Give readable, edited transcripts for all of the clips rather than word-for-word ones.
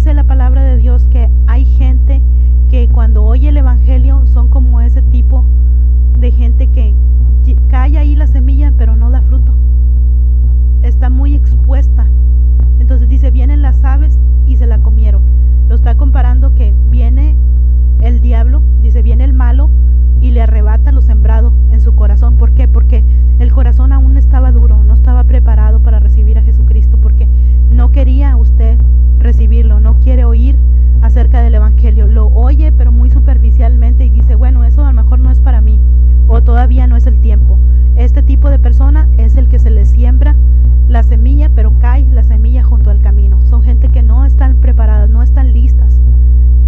dice la palabra de Dios que hay gente que cuando oye el evangelio son como ese tipo de gente que cae ahí la semilla pero no da fruto, está muy expuesta. Entonces dice, vienen las aves y se la comieron. Lo está comparando que viene el diablo, dice, viene el malo y le arrebata lo sembrado en su corazón. ¿Por qué? Porque el corazón aún estaba duro, no estaba preparado para recibir a Jesucristo, porque no quería usted recibirlo, no quiere oír acerca del evangelio, lo oye pero muy superficialmente y dice, bueno, eso a lo mejor no es para mí, o todavía no es el tiempo. Este tipo de persona es el que se le siembra la semilla, pero cae la semilla junto al camino. Son gente que no están preparadas, no están listas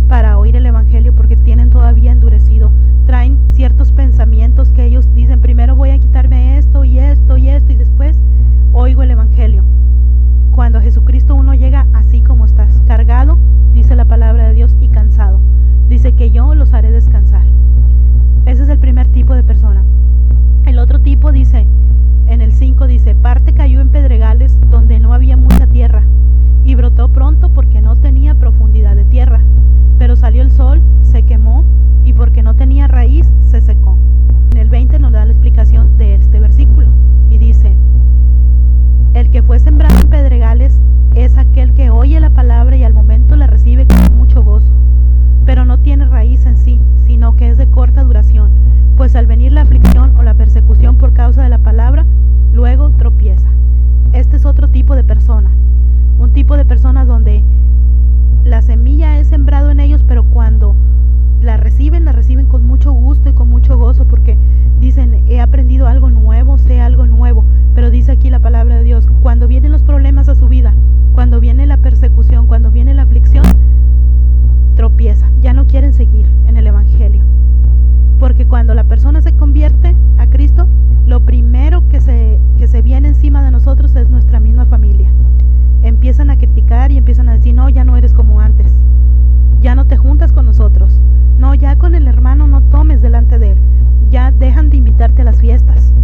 para oír el evangelio porque tienen todavía endurecido, traen ciertos pensamientos que ellos dicen, primero voy a quitarme esto y esto y esto y después oigo el evangelio. Cuando a Jesucristo uno llega así como estás, cargado, dice la palabra de Dios, y cansado, dice que yo los haré descansar. Ese es el primer tipo de persona. El otro tipo dice, en el 5 dice, parte cayó en pedregales donde no había mucha tierra y brotó pronto porque no tenía profundidad de tierra, pero salió el sol, se quemó y porque no tenía raíz se secó. En el 20 nos da la explicación de este versículo y dice, el que fue sembrado en pedregales es aquel que oye la palabra y al momento la recibe con mucho gozo, pero no tiene raíz en sí, sino que es de corta duración, pues al venir la aflicción o la persecución por causa de la palabra, luego tropieza. Este es otro tipo de persona, un tipo de persona donde la semilla es sembrado en ellos, pero cuando la reciben con mucho gusto y con mucho gozo, porque dicen, he aprendido algo nuevo, sé algo nuevo. Pero dice aquí la palabra de Dios, cuando vienen los problemas a su vida, cuando viene la persecución, cuando viene la aflicción, tropieza, ya no quieren seguir en el evangelio. Porque cuando la persona se convierte a Cristo, lo primero que se viene encima de nosotros es nuestra misma familia. Empiezan a criticar y empiezan a decir, no, ya no eres como antes, ya no te juntas con nosotros, no, ya con el hermano no tomes delante de él, ya dejan de invitarte a las fiestas,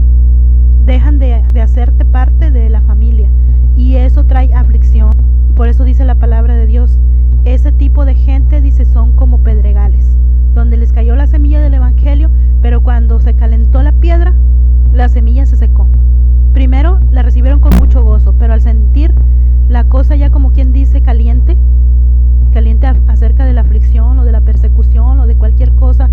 dejan de hacerte parte de la familia, y eso trae aflicción. Por eso dice la palabra de Dios, ese tipo de gente, dice, son como pedregales, donde les cayó la semilla del evangelio, pero cuando se calentó la piedra, la semilla se secó. Primero la recibieron con mucho gozo, pero al sentir la cosa ya como quien dice caliente acerca de la aflicción o de la persecución o de cualquier cosa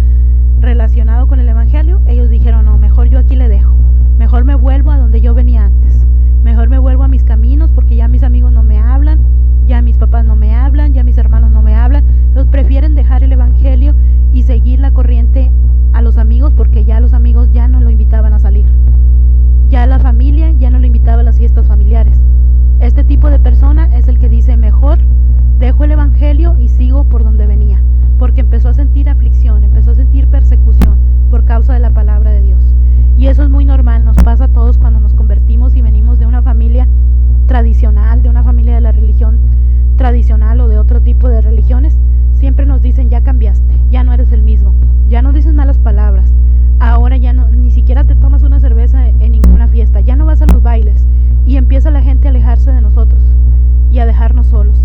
relacionado con el evangelio, ellos dijeron, no, mejor yo aquí le dejo, mejor me vuelvo a donde yo venía antes, mejor me vuelvo a mis caminos porque ya mis amigos no me hablan, ya mis papás no me hablan, ya mis hermanos no me hablan. Los prefieren dejar el evangelio y seguir la corriente a los amigos, porque ya los amigos ya no lo invitaban a salir, ya la familia ya no lo invitaba a las fiestas familiares. Este tipo de persona es el que dice, mejor dejo el evangelio y sigo por donde venía, porque empezó a sentir aflicción, empezó a sentir persecución por causa de la palabra de Dios. Y eso es muy normal, nos pasa a todos cuando nos convertimos y venimos de una familia tradicional, de una familia de la religión tradicional o de otro tipo de religiones. Siempre nos dicen, ya cambiaste, ya no eres el mismo, ya no dices malas palabras, ahora ya no, ni siquiera te tomas una cerveza en ninguna fiesta, ya no vas a los bailes, y empieza la gente a alejarse de nosotros y a dejarnos solos.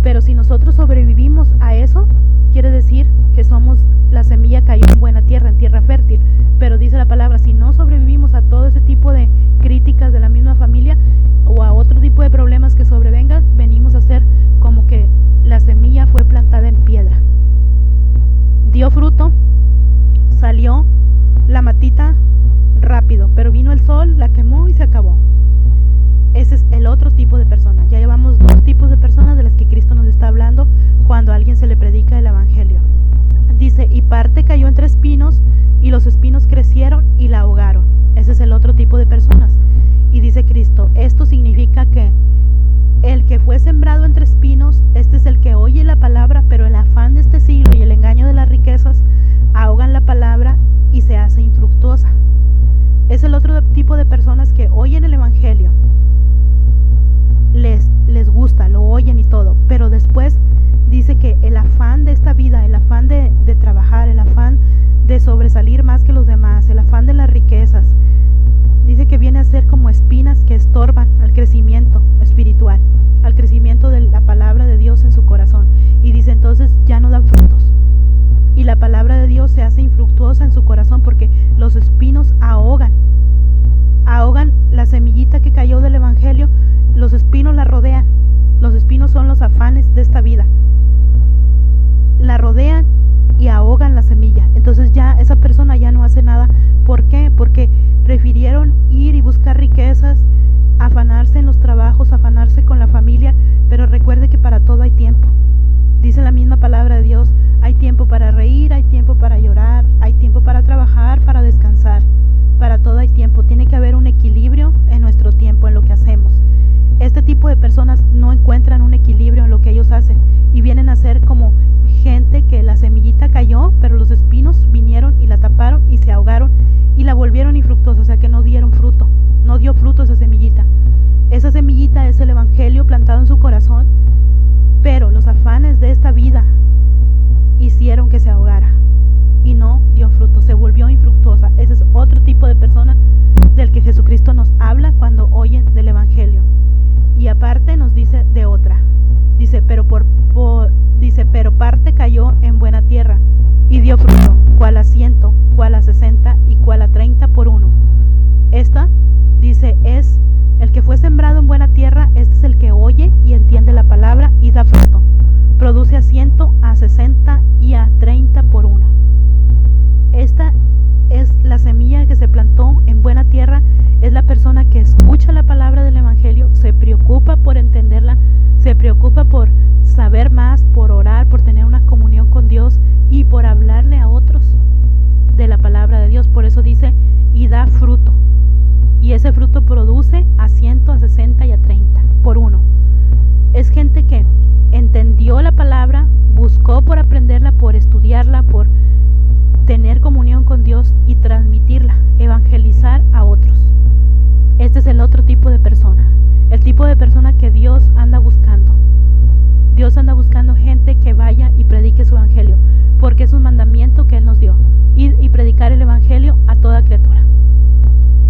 Pero si nosotros sobrevivimos a eso, quiere decir que somos, la semilla cayó en buena tierra, en tierra fértil. Pero dice la palabra, si no sobrevivimos a todo ese tipo de críticas de la misma familia o a otro tipo de problemas que sobrevengan, venimos a ser como que la semilla fue plantada en piedra. Dio fruto, salió la matita rápido, pero vino el sol, la quemó y se acabó. Ese es el otro tipo de persona. Ya llevamos dos tipos de personas de las que Cristo nos está hablando cuando a alguien se le predica el evangelio. Dice, y parte cayó entre espinos, y los espinos crecieron y la ahogaron. Ese es el otro tipo de personas. Y dice Cristo, esto significa que semillita que cayó del evangelio, los espinos la rodean. Los espinos son los afanes de esta vida. La rodean y ahogan la semilla. Entonces ya esa persona ya no hace nada. ¿Por qué? Porque prefirieron ir y buscar riquezas, afanarse en los trabajos, afanarse con la familia, pero recuerde que para todo hay tiempo. Dice la misma palabra de Dios, hay tiempo para reír, hay tiempo para llorar, hay tiempo para trabajar, para descansar. Para todo hay tiempo. Tiene que haber un equilibrio en nuestro tiempo, en lo que hacemos. Este tipo de personas no encuentran un equilibrio en lo que ellos hacen y vienen a ser como gente que la semillita cayó, pero los espinos vinieron y la taparon y se ahogaron y la volvieron infructuosa, o sea que no dieron fruto, no dio fruto esa semillita. Esa semillita es el evangelio plantado en su corazón, pero los afanes de esta vida hicieron que se ahogara y no dio fruto, se volvió infructuosa. Ese es otro tipo de persona del que Jesucristo nos habla cuando oyen del evangelio. Y aparte nos dice de otra, dice, pero parte cayó en buena tierra y dio fruto, cual a 100, cual a 60 y cual a 30 por uno. Esta, dice, es el que fue sembrado en buena tierra. Este es el que oye y entiende la palabra y da fruto. Produce a 100, a 60 y a 30 por uno. Esta es la semilla que se plantó en buena tierra. Es la persona que escucha la palabra del evangelio, se preocupa por entenderla, se preocupa por saber más, por orar, por tener una comunión con Dios y por hablarle a otros de la palabra de Dios. Por eso dice, y da fruto. Y ese fruto produce a 100, a 60 y a 30 por uno. Es gente que entendió la palabra, buscó por aprenderla, por estudiarla, por tener comunión con Dios y transmitirla, evangelizar a otros. Este es el otro tipo de persona, el tipo de persona que Dios anda buscando. Dios anda buscando gente que vaya y predique su evangelio, porque es un mandamiento que Él nos dio, ir y predicar el evangelio a toda criatura.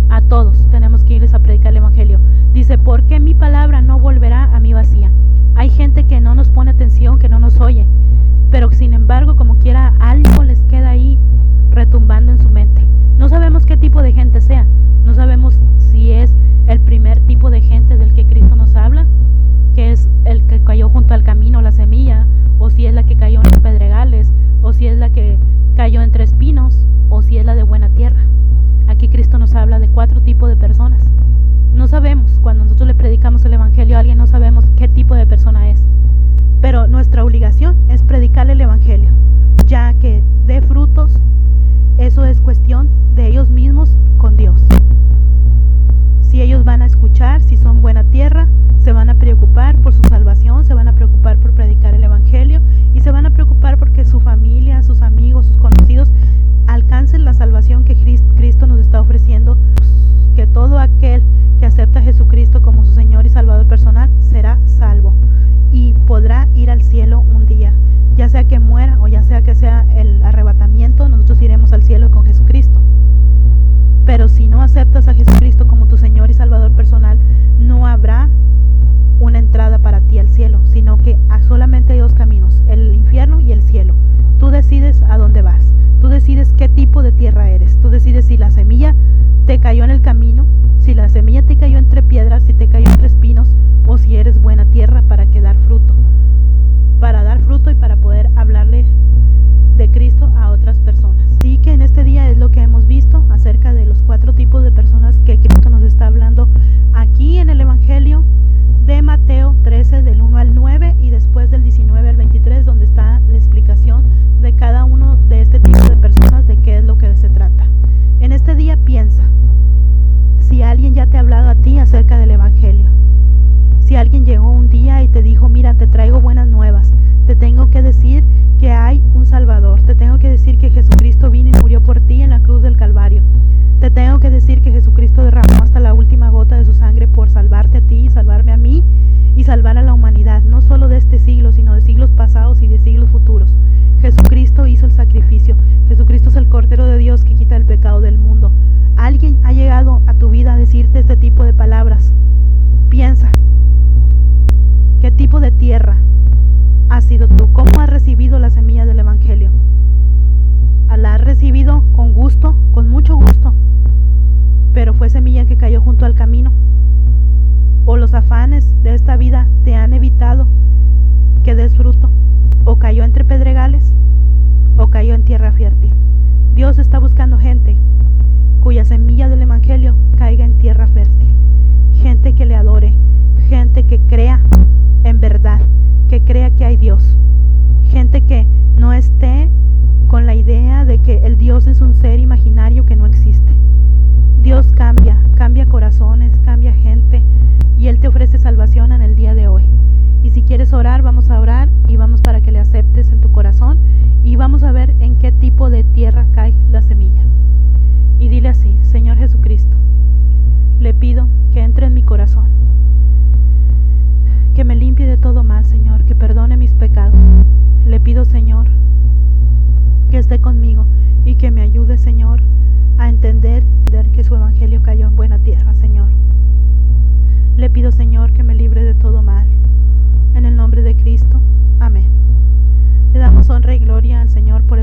A todos tenemos que irles a predicar el evangelio. Dice, porque mi palabra no volverá a mí vacía. Hay gente que no nos pone atención, que no nos oye, pero sin embargo, como quiera, algo les queda ahí retumbando en su mente. No sabemos qué tipo de gente sea, no sabemos si es el primer tipo de gente del que Cristo nos habla, que es el que cayó junto al camino, la semilla, o si es la que cayó en los pedregales, o si es la que cayó entre espinos, o si es la de buena tierra. Aquí Cristo nos habla de 4 tipos de personas. No sabemos, cuando nosotros le predicamos el evangelio a alguien, no sabemos qué tipo de persona es, pero nuestra obligación es predicarle el evangelio, ya que dé frutos. Eso es cuestión de ellos mismos con Dios. Si ellos van a escuchar, si son buena tierra, se van a preocupar por su salvación, se van a preocupar por predicar el evangelio y se van a preocupar porque su familia, sus amigos, sus conocidos alcancen la salvación que Cristo nos está ofreciendo. Que todo aquel que acepta a Jesucristo como su Señor y Salvador personal será salvo y podrá ir al cielo un día, ya sea que muera o ya sea que sea el arrebatamiento. Nosotros iremos al cielo con Jesucristo. Pero si no aceptas a Jesucristo como tu Señor y Salvador personal, no habrá una entrada para ti al cielo, sino que solamente hay 2 caminos, el infierno y el cielo. Tú decides a dónde vas, tú decides qué tipo de tierra eres, tú decides si la semilla te cayó en el camino, si la semilla te cayó entre piedras, si te cayó entre espinos, o si eres buena tierra para dar fruto y para poder hablarle de Cristo a otras personas. Así que en este día es lo que hemos visto acerca de los 4 tipos de personas que Cristo nos está hablando aquí en el Evangelio de Mateo 13 del 1 al 9 y después del 19 al 23, donde está la explicación de cada uno de este tipo de personas, de qué es lo que se trata. En este día piensa, si alguien ya te ha hablado a ti acerca del Evangelio, si alguien llegó un día y te dijo, mira, te traigo buenas nuevas, te tengo que decir que hay un Salvador, te tengo que decir que Jesucristo vino y murió por ti en la cruz del Calvario, te tengo que decir que Jesucristo derramó hasta la última gota de su sangre por salvarte a ti, salvarme a mí y salvar a la humanidad, no solo de este siglo, sino de siglos pasados y de siglos futuros. Jesucristo hizo el sacrificio, Jesucristo es el Cordero de Dios que quita el pecado del mundo. Alguien ha llegado a tu vida a decirte este tipo de palabras. Piensa, ¿qué tipo de tierra has sido tú? ¿Cómo has recibido la semilla del Evangelio? ¿La has recibido con gusto, con mucho gusto? Pero fue fue semilla que cayó junto al camino, o los afanes de esta vida te han evitado que des fruto, o cayó entre pedregales, o cayó en tierra fértil. Dios está buscando gente cuya semilla del evangelio caiga en tierra fértil, gente que le adore, gente que crea en verdad, que crea que hay Dios, gente que no esté con la idea de que el Dios es un ser imaginario que no existe. Dios cambia corazones, cambia gente, y Él te ofrece salvación en el día de hoy. Y si quieres orar, vamos a orar y vamos para que le aceptes en tu corazón, y vamos a ver en qué tipo de tierra cae la semilla. Y dile así: Señor Jesucristo, le pido que entre en mi corazón, que me limpie de todo mal, Señor, que perdone mis pecados. Le pido, Señor, que esté conmigo y que me ayude, Señor, a entender que su evangelio cayó en buena tierra, Señor. Le pido, Señor, que me libre de todo mal. En el nombre de Cristo, amén. Le damos honra y gloria al Señor por